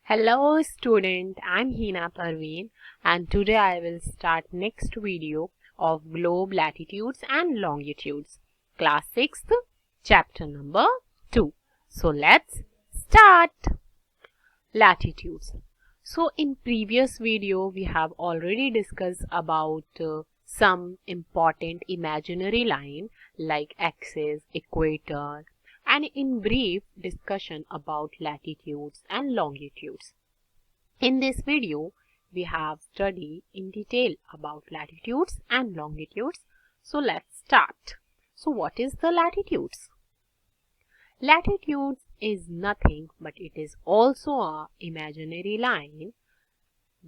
Hello student, I'm Hina Parveen and today I will start next video of globe latitudes and longitudes. Class 6th, chapter number 2. So let's start. Latitudes. So in previous video we have already discussed about some important imaginary line like axis, equator, and in brief discussion about latitudes and longitudes. In this video, we have studied in detail about latitudes and longitudes. So let's start. So what is the latitudes? Latitudes is nothing but it is also a imaginary line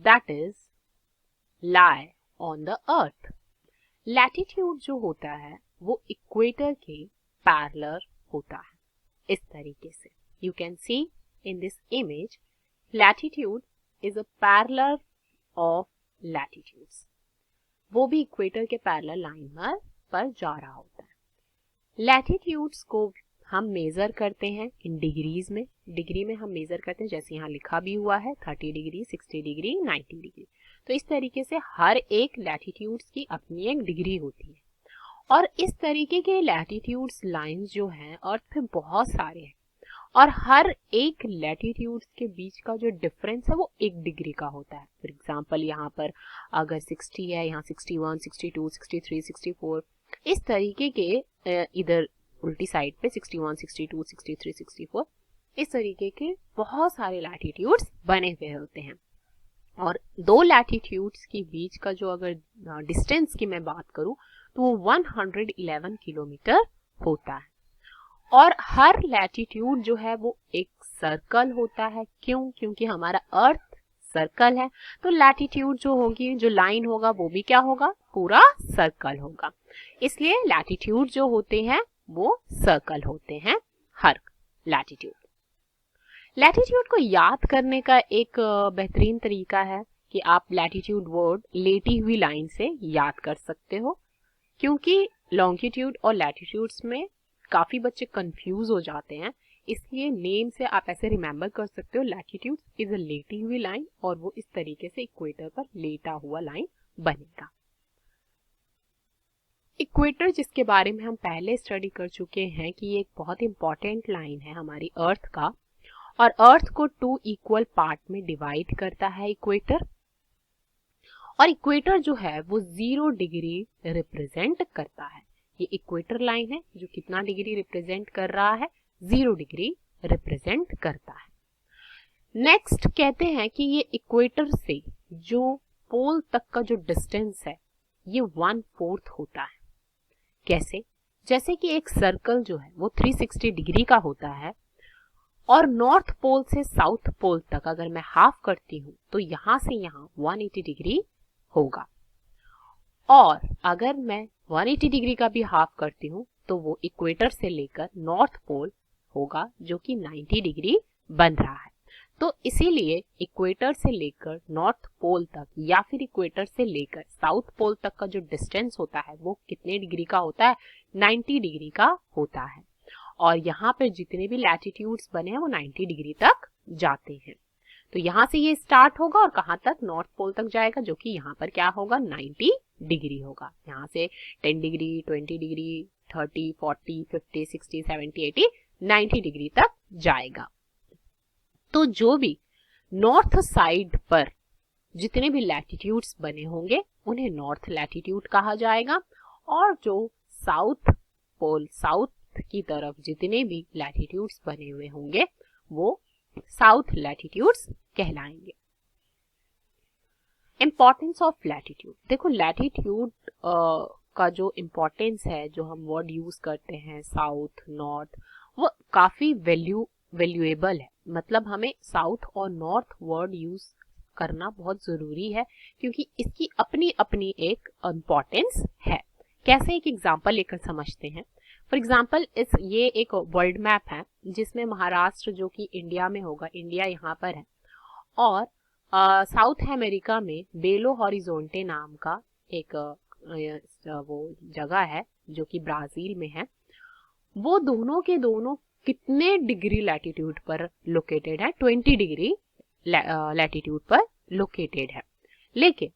that is lie on the earth. Latitude जो होता है वो equator के parallel होता है इस तरीके से. You can see in this image latitude is a parallel of latitudes. वो भी इक्वेटर के पैरेलल लाइन पर जा रहा होता है. लैटिट्यूड्स को हम मेजर करते हैं इन डिग्रीज में. डिग्री में हम मेजर करते हैं जैसे यहाँ लिखा भी हुआ है 30 डिग्री, 60 डिग्री, 90 डिग्री. तो इस तरीके से हर एक लैटिट्यूड्स की अपनी एक डिग्री होती है. और इस तरीके के लैटिट्यूड्स लाइंस जो हैं अर्थ पे बहुत सारे हैं और हर एक लैटिट्यूड्स के बीच का जो डिफरेंस है वो 1 डिग्री का होता है. फॉर एग्जांपल यहाँ पर अगर 60 है, यहाँ 61, 62, 63, 64, इस तरीके के इधर उल्टी साइड पे 61, 62, 63, 64, इस तरीके के बहुत सारे लैटिट्यूड्स बने हुए होते हैं. और दो लैटिट्यूड्स के बीच का जो अगर डिस्टेंस की मैं बात करूं तो वो 111 किलोमीटर होता है. और हर लैटिट्यूड जो है वो एक सर्कल होता है. क्यों? क्योंकि हमारा अर्थ सर्कल है तो लैटिट्यूड जो होगी, जो लाइन होगा वो भी क्या होगा? पूरा सर्कल होगा. इसलिए लैटिट्यूड जो होते हैं वो सर्कल होते हैं हर लैटिट्यूड. लैटिट्यूड को याद करने का एक बेहतरीन तरीका है कि आप लैटिट्यूड वर्ड लेटी हुई लाइन से याद कर सकते हो. क्योंकि लॉन्गिट्यूड और लैटिट्यूड्स में काफी बच्चे कंफ्यूज हो जाते हैं, इसलिए नेम से आप ऐसे रिमेंबर कर सकते हो लैटिट्यूड इज अ लेटी हुई लाइन और वो इस तरीके से इक्वेटर पर लेटा हुआ लाइन बनेगा. इक्वेटर जिसके बारे में हम पहले स्टडी कर चुके हैं कि ये एक बहुत इंपॉर्टेंट लाइन है हमारी अर्थ का और अर्थ को 2 इक्वल पार्ट में डिवाइड करता है इक्वेटर. और इक्वेटर जो है वो 0 डिग्री रिप्रेजेंट करता है. ये इक्वेटर लाइन है जो कितना डिग्री रिप्रेजेंट कर रहा है? 0 डिग्री रिप्रेजेंट करता है. नेक्स्ट कहते हैं कि ये इक्वेटर से जो पोल तक का जो डिस्टेंस है ये 1/4 होता है. कैसे? जैसे कि एक सर्कल जो है वो 360 डिग्री का होता है और नॉर्थ पोल से साउथ पोल तक अगर मैं हाफ करती हूँ तो यहाँ से यहाँ 180 डिग्री होगा. और अगर मैं 180 डिग्री का भी हाफ करती हूँ तो वो इक्वेटर से लेकर नॉर्थ पोल होगा जो कि 90 डिग्री बन रहा है. तो इसीलिए इक्वेटर से लेकर नॉर्थ पोल तक या फिर इक्वेटर से लेकर साउथ पोल तक का जो डिस्टेंस होता है वो कितने डिग्री का होता है? 90 डिग्री का होता है. और यहाँ पे जितने भी लैटिट्यूड्स बने हैं वो 90 डिग्री तक जाते हैं. तो यहाँ से ये स्टार्ट होगा और कहाँ तक? नॉर्थ पोल तक जाएगा जो कि यहाँ पर क्या होगा? 90 डिग्री होगा. यहाँ से 10 डिग्री, 20 डिग्री, 30, 40, 50, 60, 70, 80, 90 डिग्री तक जाएगा. तो जो भी नॉर्थ साइड पर जितने भी लैटिट्यूड्स बने होंगे उन्हें नॉर्थ लैटिट्यूड कहा जाएगा और जो साउथ पोल, साउथ की तरफ जितने भी लैटिट्यूड्स बने हुए होंगे वो साउथ लैटिट्यूड्स कहलाएंगे. Importance of latitude. देखो लैटिट्यूड का जो इंपॉर्टेंस है, जो हम वर्ड यूज करते हैं साउथ, नॉर्थ, वो काफी वैल्यूएबल है. मतलब हमें साउथ और नॉर्थ वर्ड यूज करना बहुत जरूरी है क्योंकि इसकी अपनी अपनी एक इंपॉर्टेंस है. कैसे? एक एग्जांपल लेकर समझते हैं. फॉर एग्जाम्पल ये एक वर्ल्ड मैप है जिसमें महाराष्ट्र जो कि इंडिया में होगा, इंडिया यहाँ पर है, और साउथ अमेरिका में बेलो हॉरिजोंटे नाम का एक वो जगह है जो कि ब्राजील में है. वो दोनों के दोनों कितने डिग्री लैटिट्यूड पर लोकेटेड है? 20 डिग्री लैटिट्यूड पर लोकेटेड है। लेकिन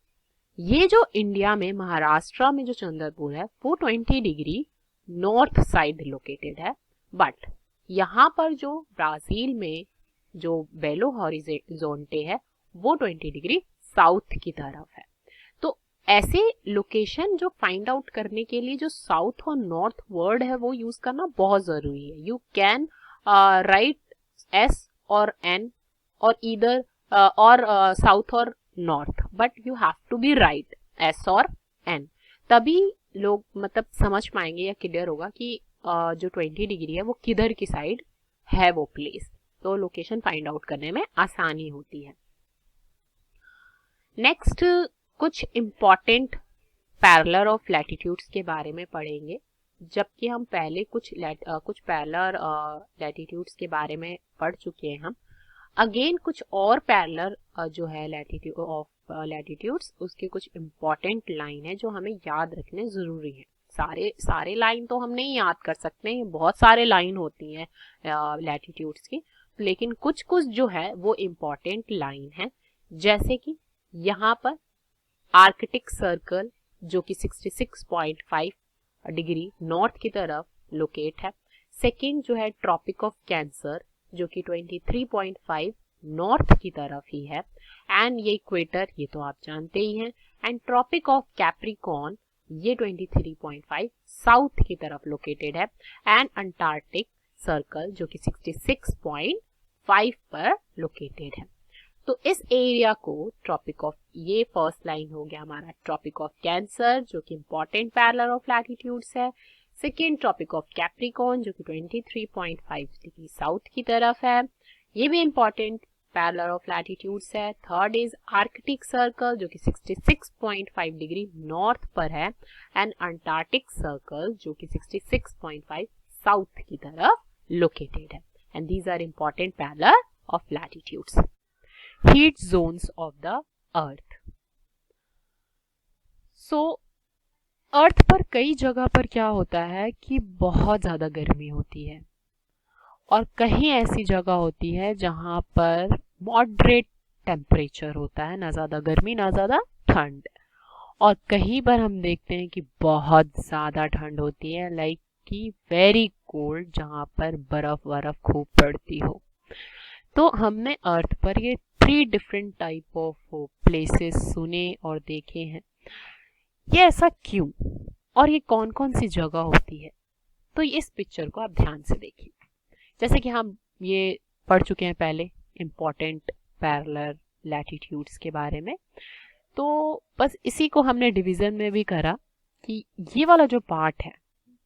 ये जो इंडिया में महाराष्ट्र में जो चंद्रपुर है वो 20 डिग्री नॉर्थ साइड लोकेटेड है, बट यहाँ पर जो ब्राजील में जो बेलो हॉरिजॉन्टे है वो 20 डिग्री साउथ की तरफ है। तो ऐसे लोकेशन जो फाइंड आउट करने के लिए जो साउथ और नॉर्थ वर्ड है वो यूज करना बहुत जरूरी है। यू कैन राइट एस और एन और ईदर और साउथ और north, but you have to be write S और एन, तभी लोग मतलब समझ पाएंगे या क्लियर होगा कि जो 20 डिग्री है वो किधर की साइड है वो प्लेस, तो लोकेशन फाइंड आउट करने में आसानी होती है। नेक्स्ट कुछ इंपॉर्टेंट पैरेलल ऑफ लैटिट्यूड्स के बारे में पढ़ेंगे, जबकि हम पहले कुछ पैरेलल लैटिट्यूड्स के बारे में पढ़ चुके हैं। हम अगेन कुछ और पैरेलल जो है लैटिट्यूड्स उसके कुछ इंपॉर्टेंट लाइन है जो हमें याद रखने जरूरी है। सारे लाइन तो हम नहीं याद कर सकते, बहुत सारे लाइन होती हैं लैटिट्यूड्स की, लेकिन कुछ जो है वो इंपॉर्टेंट लाइन है। जैसे कि यहाँ पर आर्कटिक सर्कल जो कि 66.5 डिग्री नॉर्थ की तरफ लोकेट है। सेकेंड जो है ट्रॉपिक ऑफ कैंसर जो कि 23.5 नॉर्थ की तरफ ही है। एंड ये इक्वेटर ये तो आप जानते ही हैं। एंड ट्रॉपिक ऑफ कैप्रिकॉर्न ये 23.5 साउथ की तरफ लोकेटेड है। एंड अंटार्कटिक सर्कल जो कि 66.5 पर लोकेटेड है। तो इस एरिया को ट्रॉपिक ऑफ, ये फर्स्ट लाइन हो गया हमारा ट्रॉपिक ऑफ कैंसर जो कि इंपॉर्टेंट पैरेलल ऑफ लैटिट्यूड्स है। सेकेंड ट्रॉपिक ऑफ कैप्रिकॉर्न जो कि 23.5 डिग्री साउथ की तरफ है, ये भी इंपॉर्टेंट पैरेलल ऑफ लैटिट्यूड्स है। थर्ड इज आर्कटिक सर्कल जो कि 66.5 डिग्री नॉर्थ पर है। एंड अंटार्कटिक सर्कल जो कि 66.5 साउथ की तरफ लोकेटेड है। And these are important parallel of latitudes. Heat zones of the earth. So earth पर कई जगह पर क्या होता है कि बहुत ज्यादा गर्मी होती है और कहीं ऐसी जगह होती है जहां पर मॉडरेट टेम्परेचर होता है, ना ज्यादा गर्मी ना ज्यादा ठंड। और कहीं पर हम देखते हैं कि बहुत ज्यादा ठंड होती है, लाइक कि वेरी कोल्ड, जहां पर बर्फ खूब पड़ती हो। तो हमने अर्थ पर ये 3 डिफरेंट टाइप ऑफ प्लेसेस सुने और देखे हैं। ये ऐसा क्यों और ये कौन कौन सी जगह होती है, तो इस पिक्चर को आप ध्यान से देखिए। जैसे कि हम ये पढ़ चुके हैं पहले इंपॉर्टेंट पैरेलल लैटिट्यूड्स के बारे में, तो बस इसी को हमने डिवीजन में भी करा कि ये वाला जो पार्ट है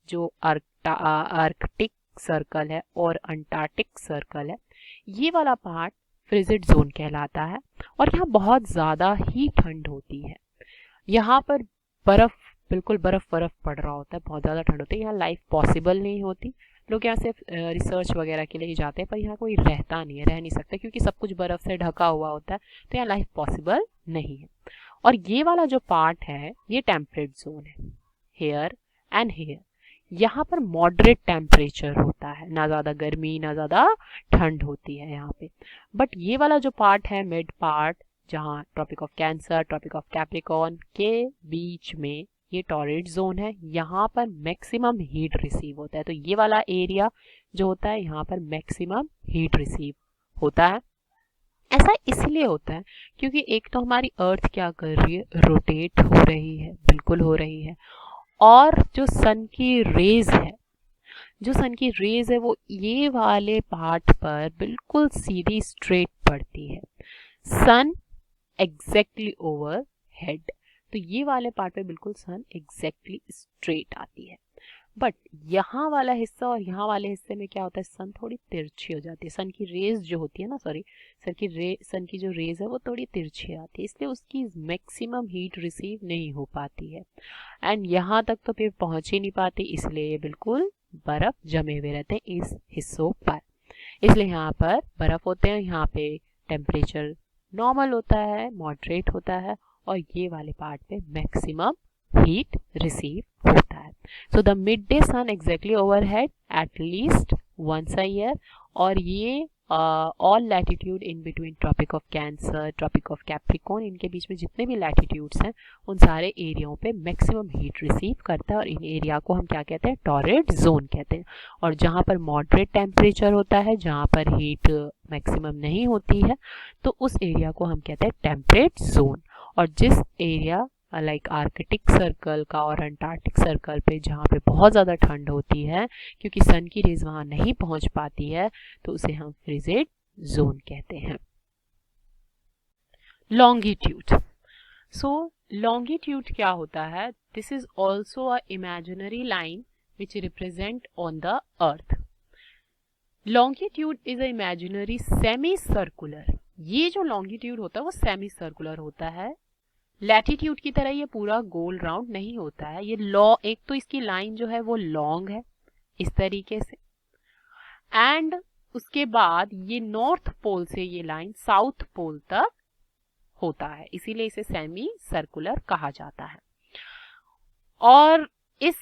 जो आर्कटिक सर्कल है और अंटार्कटिक सर्कल है, ये वाला पार्ट फ्रिजिड जोन कहलाता है। और यहाँ बहुत ज्यादा ही ठंड होती है, यहाँ पर बिल्कुल बर्फ पड़ रहा होता है, बहुत ज़्यादा ठंड होती है। यहाँ लाइफ पॉसिबल नहीं होती, लोग यहाँ से रिसर्च वगैरह के लिए ही जाते हैं, पर यहाँ कोई रहता नहीं है, रह नहीं सकता क्योंकि सब कुछ बर्फ से ढका हुआ होता है, तो यहाँ लाइफ पॉसिबल नहीं है। और ये वाला जो पार्ट है ये टेम्परेट जोन है, हेयर एंड हेयर। यहाँ पर मॉडरेट टेम्परेचर होता है, ना ज़्यादा गर्मी ना ज़्यादा ठंड होती है यहाँ पे। बट ये वाला जो पार्ट है मिड पार्ट, जहाँ Tropic of Cancer Tropic of Capricorn के बीच में ये टॉरेट जोन है, यहाँ पर मैक्सिमम हीट रिसीव होता है। तो ये वाला एरिया जो होता है यहाँ पर मैक्सिमम हीट रिसीव होता है। ऐसा इसलिए होता है क्योंकि एक तो हमारी अर्थ क्या कर रही है, रोटेट हो रही है, बिल्कुल हो रही है। और जो सन की रेज है वो ये वाले पार्ट पर बिल्कुल सीधी स्ट्रेट पड़ती है, सन एग्जैक्टली ओवर हेड। तो ये वाले पार्ट पे बिल्कुल सन एग्जैक्टली स्ट्रेट आती है। बट यहाँ वाला हिस्सा और यहाँ वाले हिस्से में क्या होता है, सन थोड़ी तिरछी हो जाती है। सन की रेज जो होती है ना, सन की जो रेज है वो थोड़ी तिरछी आती है, इसलिए उसकी मैक्सिमम हीट रिसीव नहीं हो पाती है। एंड यहाँ तक तो फिर पहुँच ही नहीं पाती, इसलिए ये बिल्कुल बर्फ जमे हुए रहते हैं इस हिस्सों पर। इसलिए यहाँ पर बर्फ होते हैं, यहाँ पे टेम्परेचर नॉर्मल होता है, मॉडरेट होता है, और ये वाले पार्ट पे मैक्सिमम हीट रिसीव होता है। So the mid day sun exactly overhead at least once a year. और ये all latitude in between Tropic of Cancer, Tropic of Capricorn, इनके बीच में जितने भी लैटिट्यूड्स हैं उन सारे एरियाओं पे मैक्सिमम हीट रिसीव करता है और इन एरिया को हम क्या कहते हैं, टॉरेड जोन कहते हैं। और जहाँ पर मॉडरेट टेम्परेचर होता है, जहाँ पर हीट मैक्सिमम नहीं होती है, तो उस एरिया को हम कहते हैं टेम्परेट जोन। और जिस एरिया लाइक आर्कटिक सर्कल का और अंटार्कटिक सर्कल पे जहाँ पे बहुत ज़्यादा ठंड होती है क्योंकि सन की रेज वहाँ नहीं पहुँच पाती है, तो उसे हम फ्रिजिड जोन कहते हैं। लॉन्गिट्यूड। सो लॉन्गिट्यूड क्या होता है? This is also a imaginary line which represent on the earth. Longitude is a imaginary semi circular. ये जो लॉन्गिट्यूड होता है वो सेमी सर्कुलर होता है। लैटिट्यूड की तरह ये पूरा गोल राउंड नहीं होता है। ये एक तो इसकी लाइन जो है वो लॉन्ग है इस तरीके से, एंड उसके बाद ये नॉर्थ पोल से ये लाइन साउथ पोल तक होता है, इसीलिए इसे सेमी सर्कुलर कहा जाता है। और इस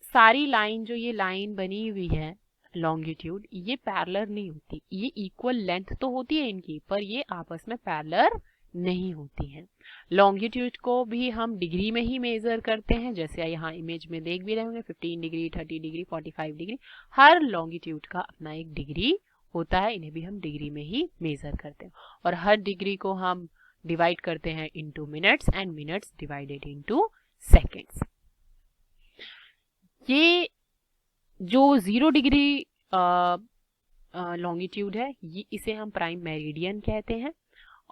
सारी लाइन जो ये लाइन बनी हुई है लॉन्गिट्यूड, ये पैरेलल नहीं होती, ये इक्वल लेंथ तो होती है इनकी, पर ये आपस में पैरेलल नहीं होती हैं। लॉन्गिट्यूड को भी हम डिग्री में ही मेजर करते हैं, जैसे यहाँ इमेज में देख भी रहे होंगे 15 डिग्री, 30 डिग्री, 45 डिग्री। हर लॉन्गिट्यूड का अपना एक डिग्री होता है, इन्हें भी हम डिग्री में ही मेजर करते हैं। और हर डिग्री को हम डिवाइड करते हैं into minutes and minutes divided into seconds. ये जो 0 डिग्री लॉन्गिट्यूड है, ये इसे हम प्राइम मेरिडियन कहते हैं।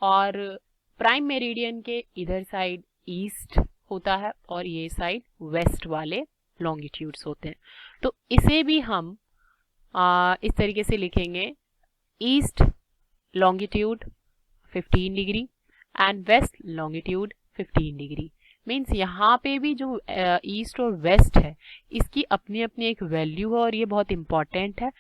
और प्राइम मेरिडियन के इधर साइड ईस्ट होता है और ये साइड वेस्ट वाले लॉन्गिट्यूड्स होते हैं। तो इसे भी हम इस तरीके से लिखेंगे, east longitude 15 degree and west longitude 15 degree. Means यहाँ पे भी जो ईस्ट और वेस्ट है इसकी अपनी अपनी एक वैल्यू है और ये बहुत इम्पॉर्टेंट है,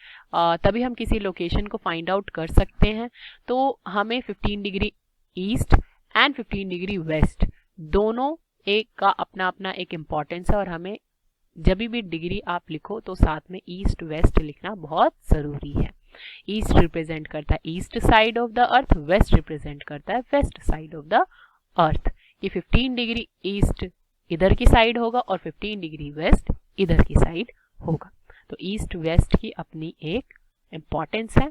तभी हम किसी लोकेशन को फाइंड आउट कर सकते हैं। तो हमें 15 degree east and 15 degree west दोनों एक का अपना अपना एक इम्पॉर्टेंस है, और हमें जब भी डिग्री आप लिखो तो साथ में ईस्ट वेस्ट लिखना बहुत ज़रूरी है। ईस्ट रिप्रेजेंट करता है east side of the earth, west represent करता है west side of the earth. ये 15 डिग्री ईस्ट इधर की साइड होगा और 15 डिग्री वेस्ट इधर की साइड होगा। तो ईस्ट वेस्ट की अपनी एक इम्पॉर्टेंस है।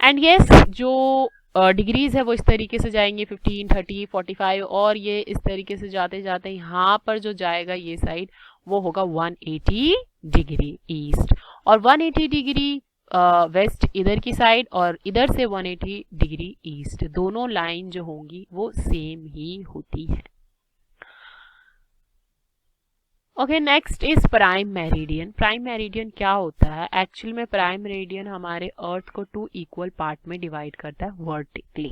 एंड यस, जो डिग्रीज है वो इस तरीके से जाएंगे 15, 30, 45, और ये इस तरीके से जाते जाते यहाँ पर जो जाएगा ये साइड वो होगा 180 डिग्री ईस्ट, और 180 डिग्री वेस्ट इधर की साइड और इधर से 180 डिग्री ईस्ट, दोनों लाइन जो होंगी वो सेम ही होती है। Okay, next is prime meridian. Prime meridian क्या होता है? एक्चुअल में प्राइम मेरिडियन हमारे अर्थ को 2 इक्वल पार्ट में डिवाइड करता है वर्टिकली।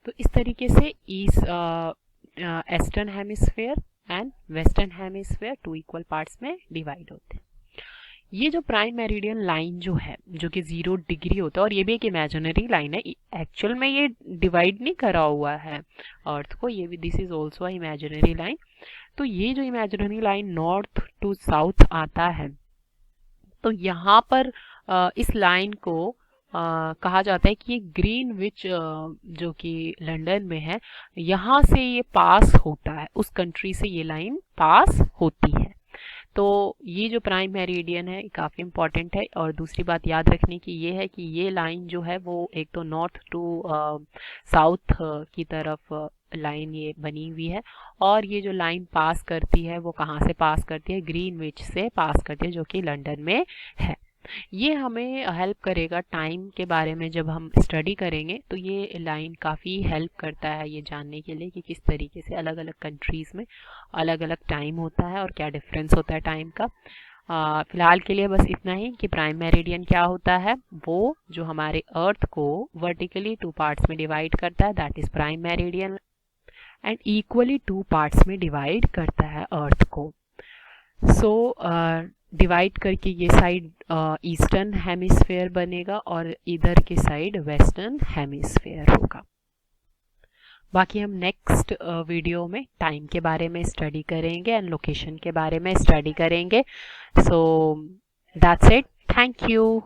तो इस तरीके से eastern hemisphere and western hemisphere 2 equal parts में डिवाइड होते हैं। ये जो प्राइम मेरिडियन लाइन जो है जो कि 0 डिग्री होता है, और ये भी एक इमेजिनरी लाइन है, एक्चुअल में ये डिवाइड नहीं करा हुआ है अर्थ को, ये भी this is also a imaginary line. तो ये जो imaginary line north to south आता है, तो यहाँ पर इस लाइन को कहा जाता है कि ये ग्रीनविच जो कि लंदन में है, यहाँ से ये पास होता है, उस कंट्री से ये लाइन पास होती है। तो ये जो प्राइम मेरिडियन है काफ़ी इम्पॉर्टेंट है। और दूसरी बात याद रखने की ये है कि ये लाइन जो है वो एक तो नॉर्थ टू साउथ की तरफ लाइन ये बनी हुई है, और ये जो लाइन पास करती है वो कहाँ से पास करती है? ग्रीनविच से पास करती है, जो कि लंदन में है। ये हमें हेल्प करेगा टाइम के बारे में, जब हम स्टडी करेंगे तो ये लाइन काफ़ी हेल्प करता है ये जानने के लिए कि किस तरीके से अलग अलग कंट्रीज़ में अलग अलग टाइम होता है और क्या डिफरेंस होता है टाइम का। फिलहाल के लिए बस इतना ही कि प्राइम मेरिडियन क्या होता है, वो जो हमारे अर्थ को वर्टिकली 2 पार्ट्स में डिवाइड करता है, that is prime meridian, and equally 2 parts में डिवाइड करता है अर्थ को। सो डिवाइड करके ये साइड ईस्टर्न हेमिस्फेयर बनेगा और इधर की साइड वेस्टर्न हेमिस्फेयर होगा। बाकी हम नेक्स्ट वीडियो में टाइम के बारे में स्टडी करेंगे एंड लोकेशन के बारे में स्टडी करेंगे। So that's it, thank you.